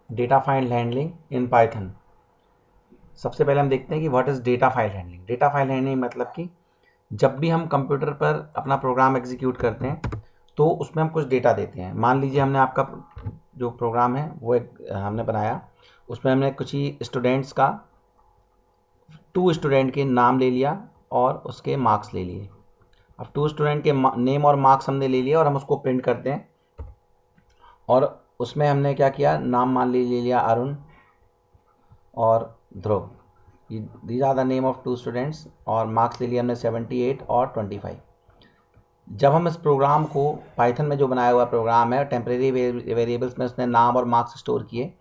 Data file handling in Python. सबसे पहले हम देखते हैं कि what is data file handling. Data file handling मतलब कि जब भी हम कंप्यूटर पर अपना प्रोग्राम एग्जीक्यूट करते हैं तो उसमें हम कुछ डेटा देते हैं। मान लीजिए हमने आपका जो प्रोग्राम है वो एक हमने बनाया, उसमें हमने कुछ ही स्टूडेंट्स का 2 स्टूडेंट के नाम ले लिया और उसके मार्क्स ले लिए। अब 2 स्टूडेंट के नेम और मार्क्स हमने ले लिया और हम उसको प्रिंट करते हैं। और उसमें हमने क्या किया, नाम मान ले लिया अरुण और Dhruv, these are the name of 2 students, और मार्क्स ले लिया हमने 78 और 25। जब हम इस प्रोग्राम को पाइथन में जो बनाया हुआ प्रोग्राम है, टेम्परेरी वेरिएबल्स में उसने नाम और मार्क्स स्टोर किए,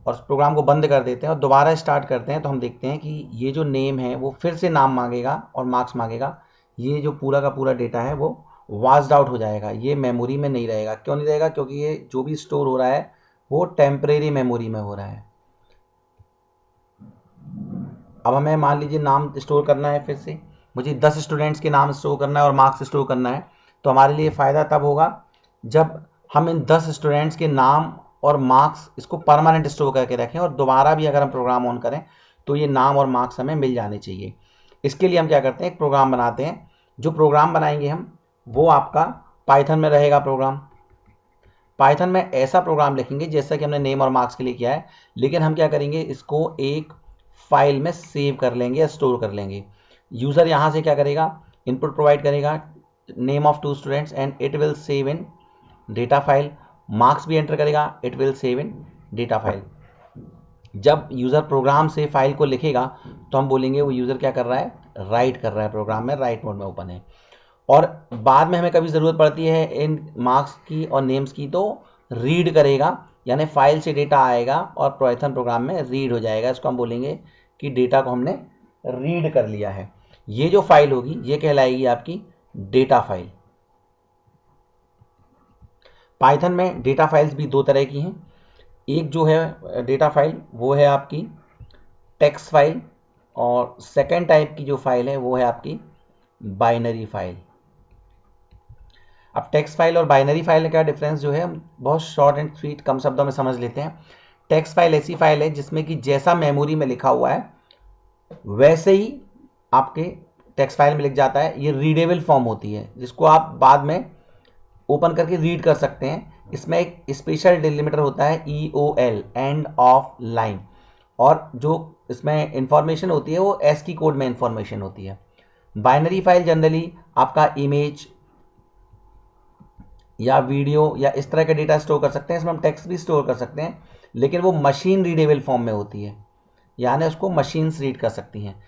और उस प्रोग्राम को बंद कर देते हैं और दोबारा स्टार्ट करते हैं, तो हम देखते हैं कि ये जो नेम है वो फिर से नाम मांगेगा और मार्क्स मांगेगा। ये जो पूरा का पूरा डेटा है वो वास्ड आउट हो जाएगा, ये मेमोरी में नहीं रहेगा। क्यों नहीं रहेगा? क्योंकि ये जो भी स्टोर हो रहा है वो टेम्परेरी मेमोरी में हो रहा है। अब हमें मान लीजिए नाम स्टोर करना है, फिर से मुझे 10 स्टूडेंट्स के नाम स्टोर करना है और मार्क्स स्टोर करना है, तो हमारे लिए फ़ायदा तब होगा जब हम इन 10 स्टूडेंट्स के नाम और मार्क्स इसको परमानेंट स्टोर करके रखें, और दोबारा भी अगर हम प्रोग्राम ऑन करें तो ये नाम और मार्क्स हमें मिल जाने चाहिए। इसके लिए हम क्या करते हैं, एक प्रोग्राम बनाते हैं। जो प्रोग्राम बनाएंगे हम वो आपका पाइथन में रहेगा प्रोग्राम। पाइथन में ऐसा प्रोग्राम लिखेंगे जैसा कि हमने नेम और मार्क्स के लिए किया है, लेकिन हम क्या करेंगे, इसको एक फाइल में सेव कर लेंगे या स्टोर कर लेंगे। यूज़र यहाँ से क्या करेगा, इनपुट प्रोवाइड करेगा name of 2 students and it will save in data file. Marks भी एंटर करेगा, it will save in data file. जब यूज़र प्रोग्राम से फाइल को लिखेगा तो हम बोलेंगे वो यूज़र क्या कर रहा है, राइट कर रहा है, प्रोग्राम में राइट मोड में ओपन है। और बाद में हमें कभी ज़रूरत पड़ती है इन मार्क्स की और नेम्स की तो रीड करेगा, यानी फाइल से डेटा आएगा और पाइथन प्रोग्राम में रीड हो जाएगा। इसको हम बोलेंगे कि डेटा को हमने रीड कर लिया है। ये जो फाइल होगी ये कहलाएगी आपकी डेटा फाइल। पाइथन में डेटा फाइल्स भी 2 तरह की हैं। एक जो है डेटा फाइल वो है आपकी टेक्स्ट फाइल, और सेकेंड टाइप की जो फाइल है वो है आपकी बाइनरी फाइल। अब टेक्स्ट फाइल और बाइनरी फाइल में क्या डिफरेंस जो है, हम बहुत शॉर्ट एंड स्वीट कम शब्दों में समझ लेते हैं। टेक्स्ट फाइल ऐसी फाइल है जिसमें कि जैसा मेमोरी में लिखा हुआ है वैसे ही आपके टेक्स्ट फाइल में लिख जाता है। ये रीडेबल फॉर्म होती है जिसको आप बाद में ओपन करके रीड कर सकते हैं। इसमें एक स्पेशल डिलिमिटर होता है EOL, एंड ऑफ लाइन, और जो इसमें इंफॉर्मेशन होती है वो ASCII कोड में इंफॉर्मेशन होती है। बाइनरी फाइल जनरली आपका इमेज या वीडियो या इस तरह का डेटा स्टोर कर सकते हैं। इसमें हम टेक्स्ट भी स्टोर कर सकते हैं, लेकिन वो मशीन रीडेबल फॉर्म में होती है, यानी उसको मशीन्स रीड कर सकती हैं।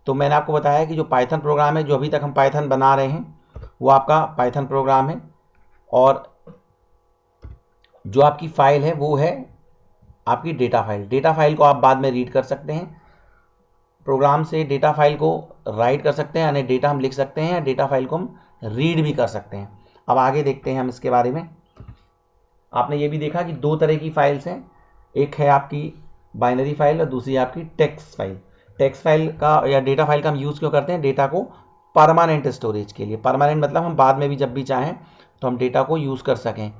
तो मैंने आपको बताया कि जो पाइथन प्रोग्राम है, जो अभी तक हम पाइथन बना रहे हैं, वो आपका पाइथन प्रोग्राम है, और जो आपकी फाइल है वो है आपकी डेटा फाइल। डेटा फाइल को आप बाद में रीड कर सकते हैं, प्रोग्राम से डेटा फाइल को राइट कर सकते हैं, यानी डेटा हम लिख सकते हैं, या डेटा फाइल को हम रीड भी कर सकते हैं। अब आगे देखते हैं हम इसके बारे में। आपने ये भी देखा कि 2 तरह की फाइल्स हैं, एक है आपकी बाइनरी फाइल और दूसरी आपकी टेक्स्ट फाइल। टेक्स्ट फाइल का या डेटा फाइल का हम यूज़ क्यों करते हैं, डेटा को परमानेंट स्टोरेज के लिए। परमानेंट मतलब हम बाद में भी जब भी चाहें तो हम डेटा को यूज़ कर सकें।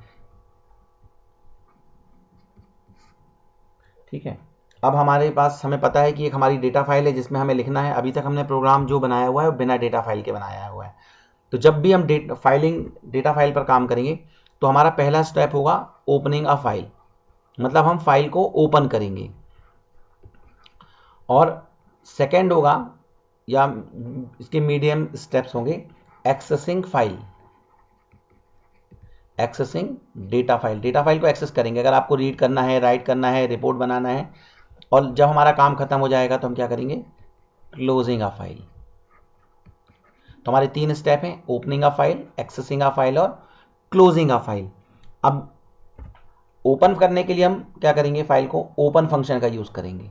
ठीक है, अब हमारे पास हमें पता है कि एक हमारी डेटा फाइल है जिसमें हमें लिखना है। अभी तक हमने प्रोग्राम जो बनाया हुआ है वो बिना डेटा फाइल के बनाया हुआ है। तो जब भी हम डेटा फाइल पर काम करेंगे तो हमारा पहला स्टेप होगा ओपनिंग अ फाइल, मतलब हम फाइल को ओपन करेंगे। और सेकेंड होगा, या इसके मीडियम स्टेप्स होंगे, accessing file, accessing data file. Data file को एक्सेस करेंगे, अगर आपको रीड करना है, राइट करना है, रिपोर्ट बनाना है, और जब हमारा काम खत्म हो जाएगा तो हम क्या करेंगे, क्लोजिंग अ फाइल। तो हमारे 3 स्टेप हैं, opening a file, accessing a file और क्लोजिंग अ फाइल। अब ओपन करने के लिए हम क्या करेंगे, फाइल को ओपन फंक्शन का यूज करेंगे।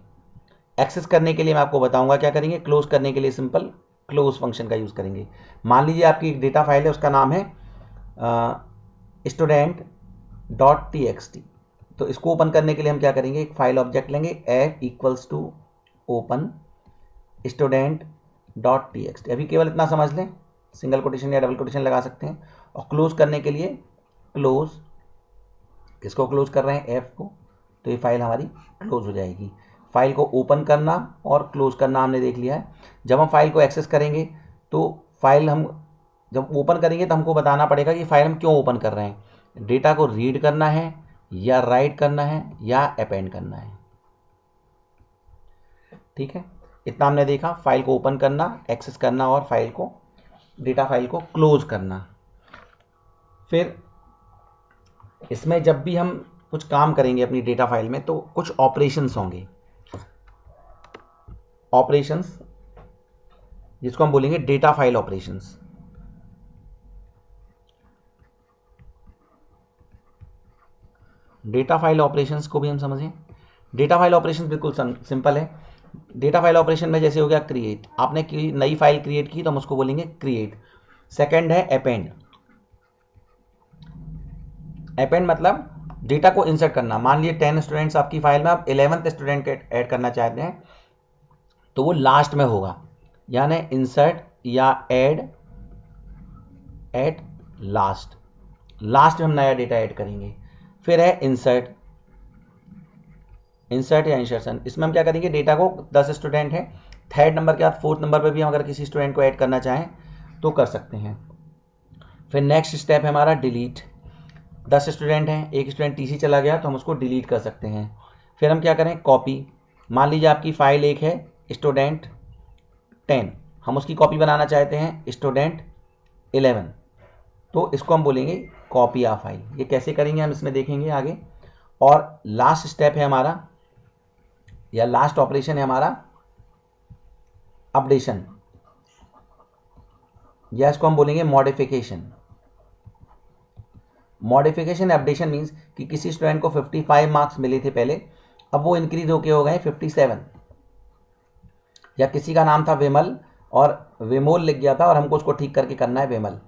एक्सेस करने के लिए मैं आपको बताऊंगा क्या करेंगे, क्लोज करने के लिए सिंपल क्लोज फंक्शन का यूज करेंगे। मान लीजिए आपकी एक डेटा फाइल है, उसका नाम है student.txt। तो इसको ओपन करने के लिए हम क्या करेंगे, एक फाइल ऑब्जेक्ट लेंगे, f equals to open student.txt। अभी केवल इतना समझ लें, सिंगल कोटेशन या डबल कोटेशन लगा सकते हैं। और क्लोज करने के लिए क्लोज, किसको क्लोज कर रहे हैं, एफ को, तो ये फाइल हमारी क्लोज हो जाएगी। फाइल को ओपन करना और क्लोज करना हमने देख लिया है। जब हम फाइल को एक्सेस करेंगे तो फाइल हम जब ओपन करेंगे तो हमको बताना पड़ेगा कि फाइल हम क्यों ओपन कर रहे हैं, डेटा को रीड करना है या राइट करना है या अपेंड करना है। ठीक है, इतना हमने देखा, फाइल को ओपन करना, एक्सेस करना और फाइल को डेटा फाइल को क्लोज करना। फिर इसमें जब भी हम कुछ काम करेंगे अपनी डेटा फाइल में तो कुछ ऑपरेशंस होंगे, ऑपरेशंस जिसको हम बोलेंगे data file operations. Data file operations को भी हम समझें। डेटा फाइल ऑपरेशंस बिल्कुल सिंपल है। डेटा फाइल ऑपरेशन में जैसे हो गया क्रिएट, आपने नई फाइल क्रिएट की तो हम उसको बोलेंगे क्रिएट। सेकंड है अपेंड। अपेंड मतलब डेटा को इंसर्ट करना। मान लीजिए 10 स्टूडेंट्स आपकी फाइल में, आप 11th स्टूडेंट ऐड करना चाहते हैं तो वो लास्ट में होगा, यानी इंसर्ट या ऐड एट लास्ट, लास्ट में हम नया डेटा ऐड करेंगे। फिर है इंसर्ट, इंसर्ट या इंसर्शन। इसमें हम क्या करेंगे, डेटा को 10 स्टूडेंट हैं, थर्ड नंबर के बाद फोर्थ नंबर पे भी हम अगर किसी स्टूडेंट को ऐड करना चाहें तो कर सकते हैं। फिर नेक्स्ट स्टेप है हमारा डिलीट। 10 स्टूडेंट हैं, एक स्टूडेंट टीसी चला गया तो हम उसको डिलीट कर सकते हैं। फिर हम क्या करें, कॉपी। मान लीजिए आपकी फाइल एक है स्टूडेंट 10, हम उसकी कॉपी बनाना चाहते हैं स्टूडेंट 11, तो इसको हम बोलेंगे कॉपी ऑफ फाइल। ये कैसे करेंगे हम इसमें देखेंगे आगे। और लास्ट स्टेप है हमारा या लास्ट ऑपरेशन है हमारा अपडेशन, या इसको हम बोलेंगे मॉडिफिकेशन। मॉडिफिकेशन अपडेशन मींस कि किसी स्टूडेंट को 55 मार्क्स मिले थे पहले, अब वो इंक्रीज होके हो गए 57, या किसी का नाम था विमल और विमोल लिख गया था और हमको उसको ठीक करके करना है विमल।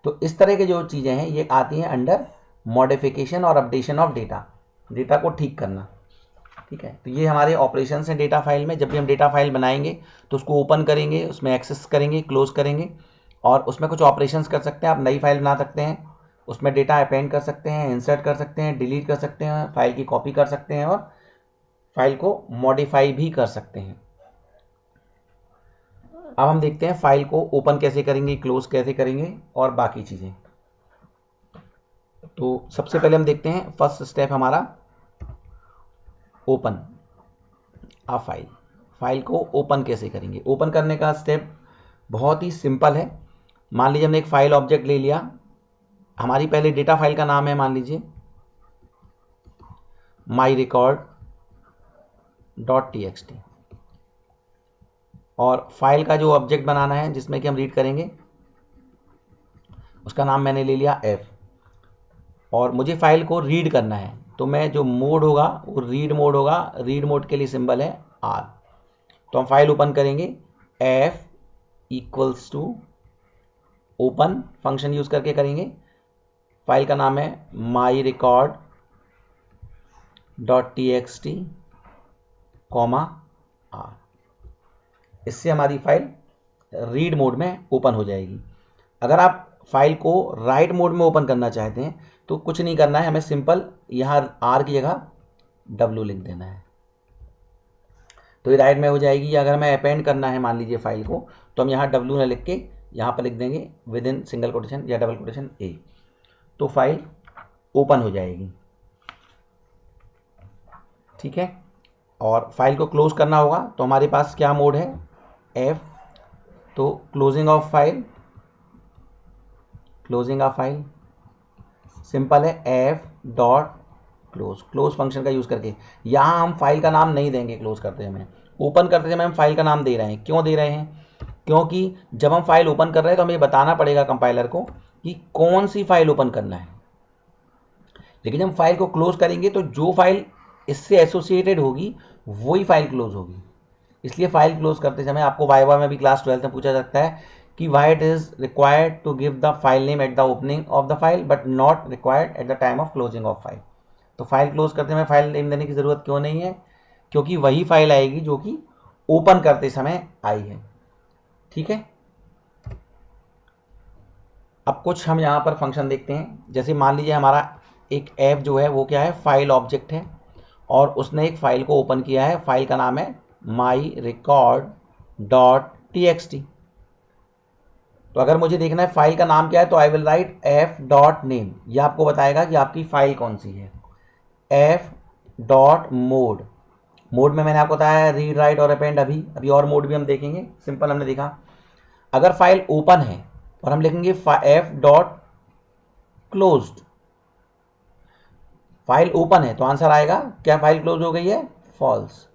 तो इस तरह के जो चीजें हैं ये आती हैं अंडर मॉडिफिकेशन और अपडेशन ऑफ डेटा, डेटा को ठीक करना। ठीक है, तो ये हमारे ऑपरेशंस हैं डेटा फाइल में। जब भी हम डेटा फाइल बनाएंगे तो उसको ओपन करेंगे, उसमें एक्सेस करेंगे, क्लोज करेंगे और उसमें कुछ ऑपरेशंस कर सकते हैं। आप नई फाइल बना सकते हैं, उसमें डेटा अपेंड कर सकते हैं, इंसर्ट कर सकते हैं, डिलीट कर सकते हैं, फाइल की कॉपी कर सकते हैं और फाइल को मॉडिफाई भी कर सकते हैं। अब हम देखते हैं फाइल को ओपन कैसे करेंगे, क्लोज कैसे करेंगे और बाकी चीजें। तो सबसे पहले हम देखते हैं फर्स्ट स्टेप हमारा ओपन आ फाइल। फाइल को ओपन कैसे करेंगे। ओपन करने का स्टेप बहुत ही सिंपल है। मान लीजिए हमने एक फाइल ऑब्जेक्ट ले लिया, हमारी पहले डेटा फाइल का नाम है मान लीजिए myrecord.txt और फाइल का जो ऑब्जेक्ट बनाना है जिसमें कि हम रीड करेंगे उसका नाम मैंने ले लिया f, और मुझे फाइल को रीड करना है तो मैं जो मोड होगा वो रीड मोड होगा। रीड मोड के लिए सिंबल है r। तो हम फाइल ओपन करेंगे, f equals to open function use करके करेंगे। फाइल का नाम है myrecord.txt r। इससे हमारी फाइल रीड मोड में ओपन हो जाएगी। अगर आप फाइल को राइट मोड में ओपन करना चाहते हैं तो कुछ नहीं करना है, हमें सिंपल यहाँ r की जगह w लिख देना है तो ये राइट में हो जाएगी। अगर हमें अपेंड करना है मान लीजिए फाइल को तो हम यहाँ w ना लिख के यहाँ पर लिख देंगे विद इन सिंगल कोटेशन या डबल कोटेशन a, तो फाइल ओपन हो जाएगी। ठीक है, और फाइल को क्लोज करना होगा तो हमारे पास क्या मोड है f, तो closing of file, closing of file simple है f dot close, close function का यूज करके। यहाँ हम फाइल का नाम नहीं देंगे क्लोज करते समय, ओपन करते समय हम फाइल का नाम दे रहे हैं। क्यों दे रहे हैं, क्योंकि जब हम फाइल ओपन कर रहे हैं तो हमें बताना पड़ेगा कंपाइलर को कि कौन सी फाइल ओपन करना है। लेकिन जब हम फाइल को क्लोज करेंगे तो जो फाइल इससे एसोसिएटेड होगी वही फाइल क्लोज होगी। इसलिए फाइल क्लोज करते समय आपको वाइवा में भी क्लास 12 में पूछा सकता है कि why it is required to give the file name at the opening of the file but not required at the time of closing of file. तो फाइल क्लोज करते समय फाइल नेम देने की जरूरत क्यों नहीं है, क्योंकि वही फाइल आएगी जो कि ओपन करते समय आई है। ठीक है, अब कुछ हम यहाँ पर फंक्शन देखते हैं। जैसे मान लीजिए हमारा एक ऐप जो है वो क्या है, फाइल ऑब्जेक्ट है। और उसने एक फाइल को ओपन किया है, फाइल का नाम है myrecord.txt। तो अगर मुझे देखना है फाइल का नाम क्या है तो आई विल राइट f.name। यह आपको बताएगा कि आपकी फाइल कौन सी है। f.mode, मोड में मैंने आपको बताया है रीड राइट और अपेंड। अभी और मोड भी हम देखेंगे। सिंपल हमने देखा। अगर फाइल ओपन है और हम लिखेंगे f.closed, फाइल ओपन है तो आंसर आएगा क्या फाइल क्लोज हो गई है, फॉल्स।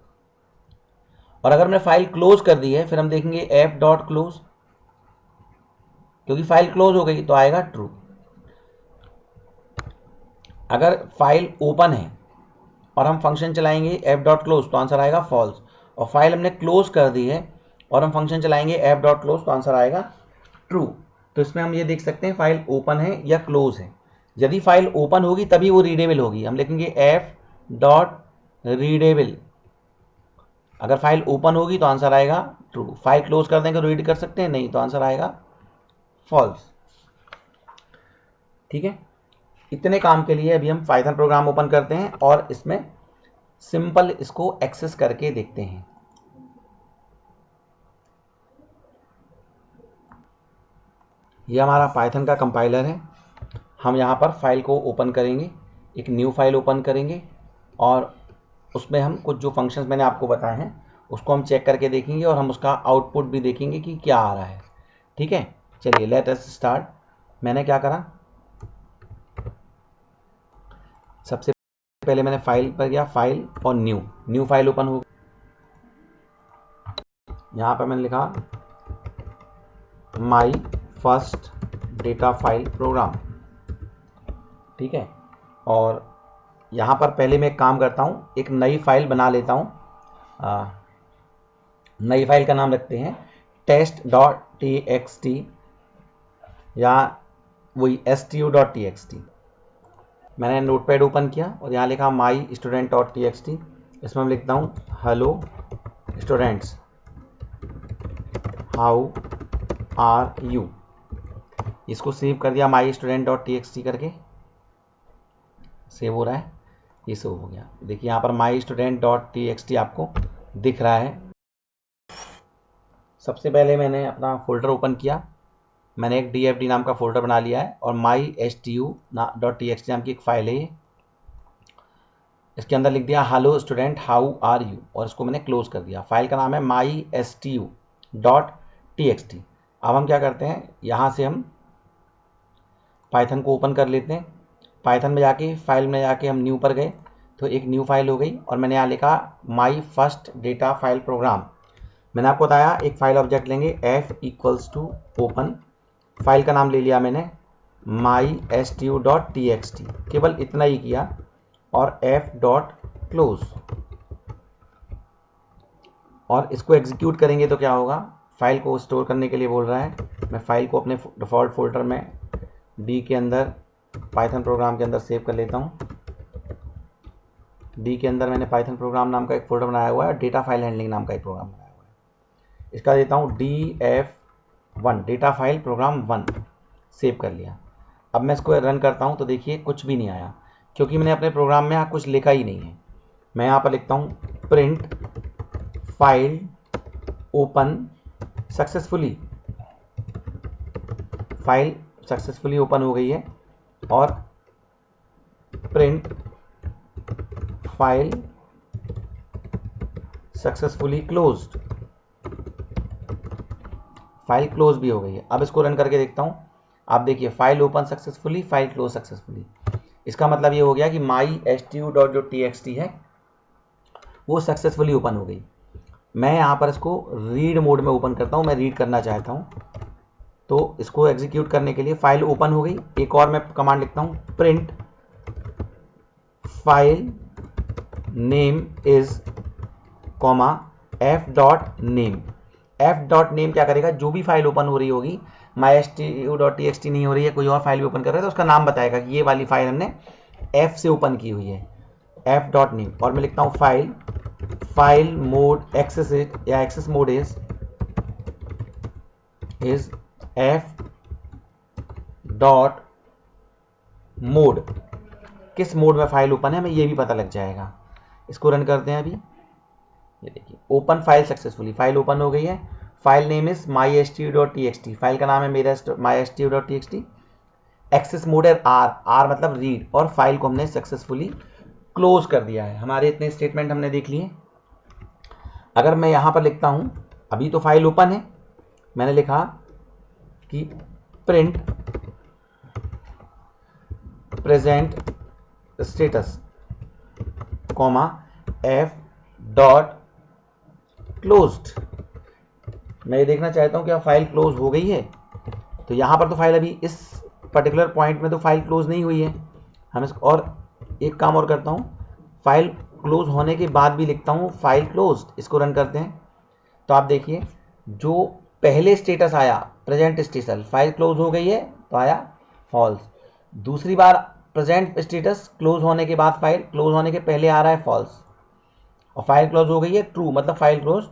और अगर हमने फाइल क्लोज कर दी है फिर हम देखेंगे f.close, क्योंकि फाइल क्लोज हो गई तो आएगा ट्रू। अगर फाइल ओपन है और हम फंक्शन चलाएंगे f.close तो आंसर आएगा फॉल्स। और फाइल हमने क्लोज कर दी है और हम फंक्शन चलाएंगे f.close तो आंसर आएगा ट्रू। तो इसमें हम ये देख सकते हैं फाइल ओपन है या क्लोज है। यदि फाइल ओपन होगी तभी वो रीडेबल होगी, हम लिखेंगे f.readable। अगर फाइल ओपन होगी तो आंसर आएगा ट्रू। फाइल क्लोज कर देंगे तो रीड कर सकते हैं, नहीं तो आंसर आएगा फॉल्स। ठीक है, इतने काम के लिए अभी हम पाइथन प्रोग्राम ओपन करते हैं और इसमें सिंपल इसको एक्सेस करके देखते हैं। यह हमारा पाइथन का कंपाइलर है। हम यहाँ पर फाइल को ओपन करेंगे, एक न्यू फाइल ओपन करेंगे और उसमें हम कुछ जो फंक्शंस मैंने आपको बताए हैं उसको हम चेक करके देखेंगे और हम उसका आउटपुट भी देखेंगे कि क्या आ रहा है। ठीक है, चलिए लेट अस स्टार्ट। मैंने क्या करा, सबसे पहले मैंने फाइल पर गया, फाइल और न्यू फाइल ओपन हो। यहाँ पर मैंने लिखा my first data file program. ठीक है, और यहाँ पर पहले मैं एक काम करता हूँ, एक नई फाइल बना लेता हूँ। नई फाइल का नाम रखते हैं test.txt या वही stu.txt। मैंने नोटपैड ओपन किया और यहाँ लिखा माई student.txt। इसमें मैं लिखता हूँ hello students how are you. इसको सेव कर दिया माई student.txt करके, सेव हो रहा है, ये सेव हो गया। देखिए यहाँ पर माई student.txt आपको दिख रहा है। सबसे पहले मैंने अपना फोल्डर ओपन किया, मैंने एक dfd नाम का फोल्डर बना लिया है और mystu.txt नाम की एक फाइल है ये। इसके अंदर लिख दिया hello student how are you और इसको मैंने क्लोज कर दिया। फाइल का नाम है mystu.txt। अब हम क्या करते हैं, यहाँ से हम पाइथन को ओपन कर लेते हैं। पाइथन में जाके फाइल में जाके हम न्यू पर गए तो एक न्यू फाइल हो गई और मैंने यहाँ लिखा my first data file program. मैंने आपको बताया एक फाइल ऑब्जेक्ट लेंगे f equals to open, file का नाम ले लिया मैंने mystu.txt, केवल इतना ही किया और f.close और इसको एग्जीक्यूट करेंगे तो क्या होगा, फाइल को स्टोर करने के लिए बोल रहा है। मैं फाइल को अपने डिफ़ॉल्ट फोल्डर में डी के अंदर पाइथन प्रोग्राम के अंदर सेव कर लेता हूँ। डी के अंदर मैंने पाइथन प्रोग्राम नाम का एक फोल्डर बनाया हुआ है, डेटा फाइल हैंडलिंग नाम का एक प्रोग्राम बनाया हुआ है। इसका देता हूँ df1 data file programme 1, save कर लिया। अब मैं इसको रन करता हूँ तो देखिए कुछ भी नहीं आया, क्योंकि मैंने अपने प्रोग्राम में यहाँ कुछ लिखा ही नहीं है। मैं यहाँ पर लिखता हूँ print file open successfully. File successfully open हो गई है और print file successfully closed, file close भी हो गई है। अब इसको रन करके देखता हूँ, आप देखिए file open successfully, file close successfully. इसका मतलब ये हो गया कि mystu.txt है वो सक्सेसफुली ओपन हो गई। मैं यहाँ पर इसको रीड मोड में ओपन करता हूँ, मैं रीड करना चाहता हूँ तो इसको एग्जीक्यूट करने के लिए फाइल ओपन हो गई। एक और मैं कमांड लिखता हूँ print file name is comma f.name। f.name क्या करेगा, जो भी फाइल ओपन हो रही होगी, mystu.txt नहीं हो रही है, कोई और फाइल भी ओपन कर रहा है तो उसका नाम बताएगा कि ये वाली फाइल हमने f से ओपन की हुई है, f.name। और मैं लिखता हूँ फाइल मोड एक्सेस या एक्सेस मोड इज f.mode। किस मोड में फाइल ओपन है हमें ये भी पता लग जाएगा। इसको रन करते हैं अभी। ये देखिए open file successfully, file open हो गई है। File name is mystu.txt, file का नाम है मेरा mystu.txt। एक्सेस मोड है आर मतलब रीड, और फाइल को हमने सक्सेसफुली क्लोज कर दिया है। हमारे इतने स्टेटमेंट हमने देख लिए। अगर मैं यहां पर लिखता हूं, अभी तो फाइल ओपन है, मैंने लिखा कि print present status comma F dot closed. मैं ये देखना चाहता हूं कि फाइल क्लोज हो गई है। तो यहां पर तो फाइल अभी इस पर्टिकुलर पॉइंट में तो फाइल क्लोज नहीं हुई है। हम इसको और एक काम और करता हूं, फाइल क्लोज होने के बाद भी लिखता हूं फाइल क्लोज्ड। इसको रन करते हैं तो आप देखिए जो पहले स्टेटस आया प्रेजेंट स्टेटस, फाइल क्लोज हो गई है तो आया फॉल्स। दूसरी बार प्रेजेंट स्टेटस क्लोज होने के बाद फाइल क्लोज होने के पहले आ रहा है फॉल्स, और फाइल क्लोज हो गई है ट्रू, मतलब फाइल क्लोज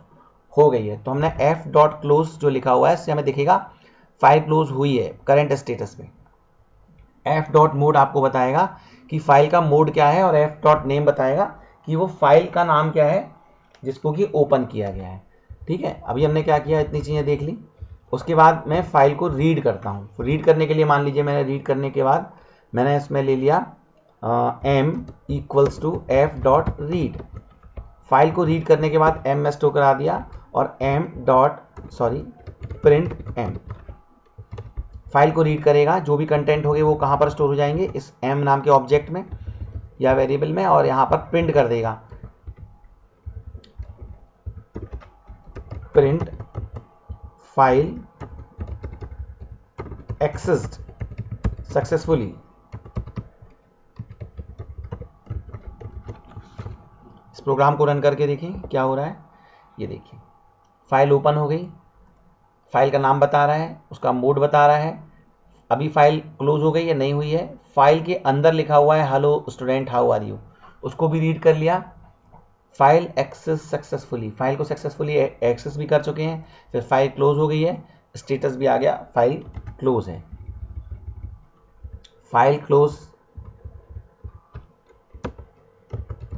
हो गई है। तो हमने एफ डॉट क्लोज जो लिखा हुआ है इससे हमें दिखेगा फाइल क्लोज हुई है करंट स्टेटस में। एफ डॉट मोड आपको बताएगा कि फाइल का मोड क्या है, और एफ डॉट नेम बताएगा कि वो फाइल का नाम क्या है जिसको कि ओपन किया गया है। ठीक है, अभी हमने क्या किया, इतनी चीज़ें देख ली। उसके बाद मैं फाइल को रीड करता हूँ। रीड करने के लिए मान लीजिए मैंने रीड करने के बाद मैंने इसमें ले लिया m equals to f dot read. File को रीड करने के बाद m में स्टोर करा दिया, और प्रिंट m फाइल को रीड करेगा। जो भी कंटेंट होंगे वो कहाँ पर स्टोर हो जाएंगे, इस m नाम के ऑब्जेक्ट में या वेरिएबल में, और यहाँ पर प्रिंट कर देगा प्रिंट फाइल एक्सेस्ड सक्सेसफुली। इस प्रोग्राम को रन करके देखें क्या हो रहा है। ये देखिए फाइल ओपन हो गई, फाइल का नाम बता रहा है, उसका मोड बता रहा है। अभी फाइल क्लोज हो गई है, नहीं हुई है। फाइल के अंदर लिखा हुआ है hello student how are you, उसको भी रीड कर लिया। फाइल एक्सेस सक्सेसफुली, फाइल को सक्सेसफुली एक्सेस भी कर चुके हैं। फिर फाइल क्लोज हो गई है, स्टेटस भी आ गया फाइल क्लोज है। File close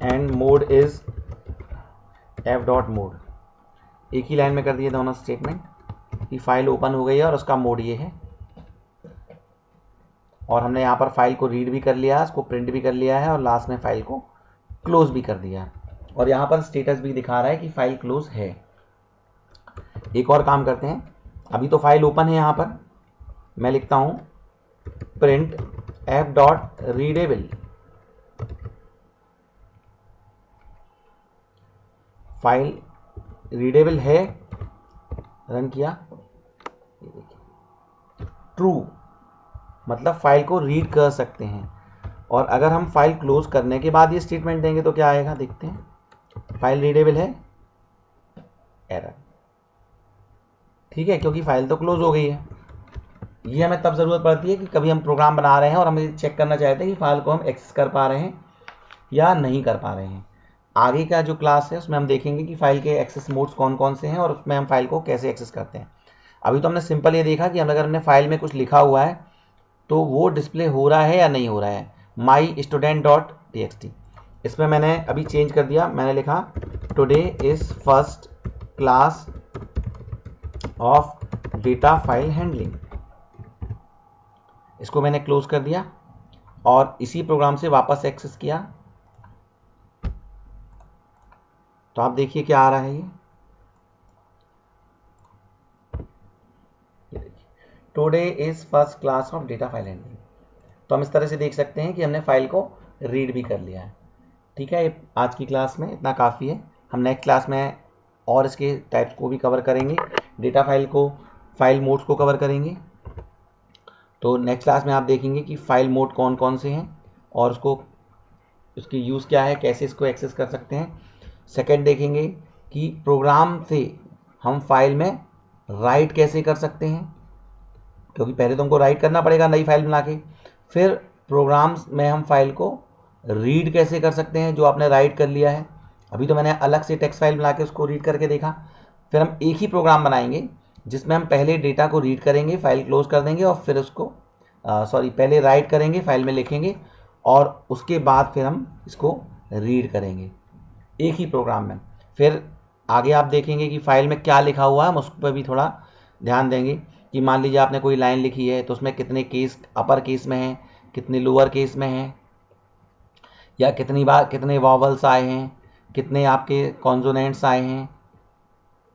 and mode is F dot mode. एक ही लाइन में कर दिए दोनों स्टेटमेंट कि फाइल ओपन हो गई है और उसका मोड ये है, और हमने यहाँ पर फाइल को रीड भी कर लिया, उसको प्रिंट भी कर लिया है, और लास्ट में फाइल को क्लोज भी कर दिया, और यहाँ पर स्टेटस भी दिखा रहा है कि फाइल क्लोज है। एक और काम करते हैं, अभी तो फाइल ओपन है, यहाँ पर मैं लिखता हूँ print F dot readable. File readable है, रन किया, ट्रू मतलब फाइल को रीड कर सकते हैं। और अगर हम फाइल क्लोज करने के बाद ये स्टेटमेंट देंगे तो क्या आएगा, देखते हैं। फाइल रीडेबल है, एरर। ठीक है, क्योंकि फाइल तो क्लोज हो गई है। ये हमें तब ज़रूरत पड़ती है कि कभी हम प्रोग्राम बना रहे हैं और हमें चेक करना चाहते हैं कि फाइल को हम एक्सेस कर पा रहे हैं या नहीं कर पा रहे हैं। आगे का जो क्लास है उसमें हम देखेंगे कि फाइल के एक्सेस मोड्स कौन कौन से हैं और उसमें हम फाइल को कैसे एक्सेस करते हैं। अभी तो हमने सिंपल ये देखा कि अगर हमने फाइल में कुछ लिखा हुआ है तो वो डिस्प्ले हो रहा है या नहीं हो रहा है। my_student.txt, इसमें मैंने अभी चेंज कर दिया, मैंने लिखा today is first class of data file handling. इसको मैंने क्लोज कर दिया और इसी प्रोग्राम से वापस एक्सेस किया तो आप देखिए क्या आ रहा है। ये देखिए today is first class of data file handling. तो हम इस तरह से देख सकते हैं कि हमने फाइल को रीड भी कर लिया है। ठीक है, आज की क्लास में इतना काफ़ी है। हम नेक्स्ट क्लास में और इसके टाइप्स को भी कवर करेंगे, डेटा फाइल को, फाइल मोड्स को कवर करेंगे। तो नेक्स्ट क्लास में आप देखेंगे कि फाइल मोड कौन कौन से हैं और उसकी यूज़ क्या है, कैसे इसको एक्सेस कर सकते हैं। सेकंड देखेंगे कि प्रोग्राम से हम फाइल में राइट कैसे कर सकते हैं, क्योंकि पहले तो हमको राइट करना पड़ेगा नई फाइल बना के। फिर प्रोग्राम्स में हम फाइल को रीड कैसे कर सकते हैं जो आपने राइट कर लिया है। अभी तो मैंने अलग से टेक्स्ट फाइल बना के उसको रीड करके देखा। फिर हम एक ही प्रोग्राम बनाएंगे जिसमें हम पहले डेटा को रीड करेंगे, फाइल क्लोज कर देंगे, और फिर उसको पहले राइट करेंगे, फाइल में लिखेंगे, और उसके बाद फिर हम इसको रीड करेंगे। एक ही प्रोग्राम में। फिर आगे आप देखेंगे कि फाइल में क्या लिखा हुआ है, हम उस पर भी थोड़ा ध्यान देंगे कि मान लीजिए आपने कोई लाइन लिखी है तो उसमें कितने केस अपर केस में है, कितने लोअर केस में है, या कितनी बार कितने वॉवल्स आए हैं, कितने आपके कॉन्सोनेंट्स आए हैं।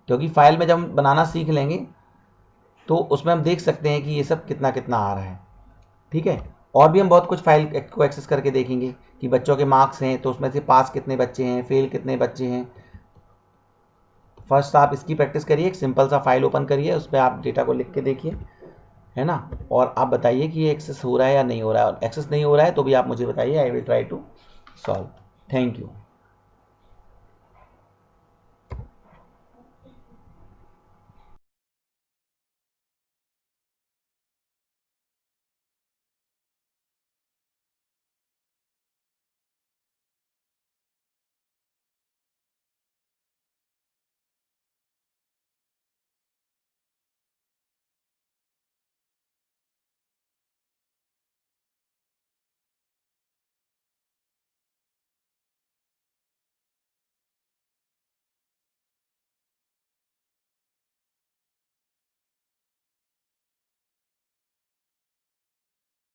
क्योंकि फाइल में जब हम बनाना सीख लेंगे तो उसमें हम देख सकते हैं कि ये सब कितना कितना आ रहा है। ठीक है, और भी हम बहुत कुछ फाइल को एक्सेस करके देखेंगे कि बच्चों के मार्क्स हैं तो उसमें से पास कितने बच्चे हैं, फेल कितने बच्चे हैं। फर्स्ट आप इसकी प्रैक्टिस करिए, एक सिंपल सा फाइल ओपन करिए, उस पर आप डेटा को लिख के देखिए, है ना, और आप बताइए कि ये एक्सेस हो रहा है या नहीं हो रहा है। और एक्सेस नहीं हो रहा है तो भी आप मुझे बताइए, I will try to solve. Thank you.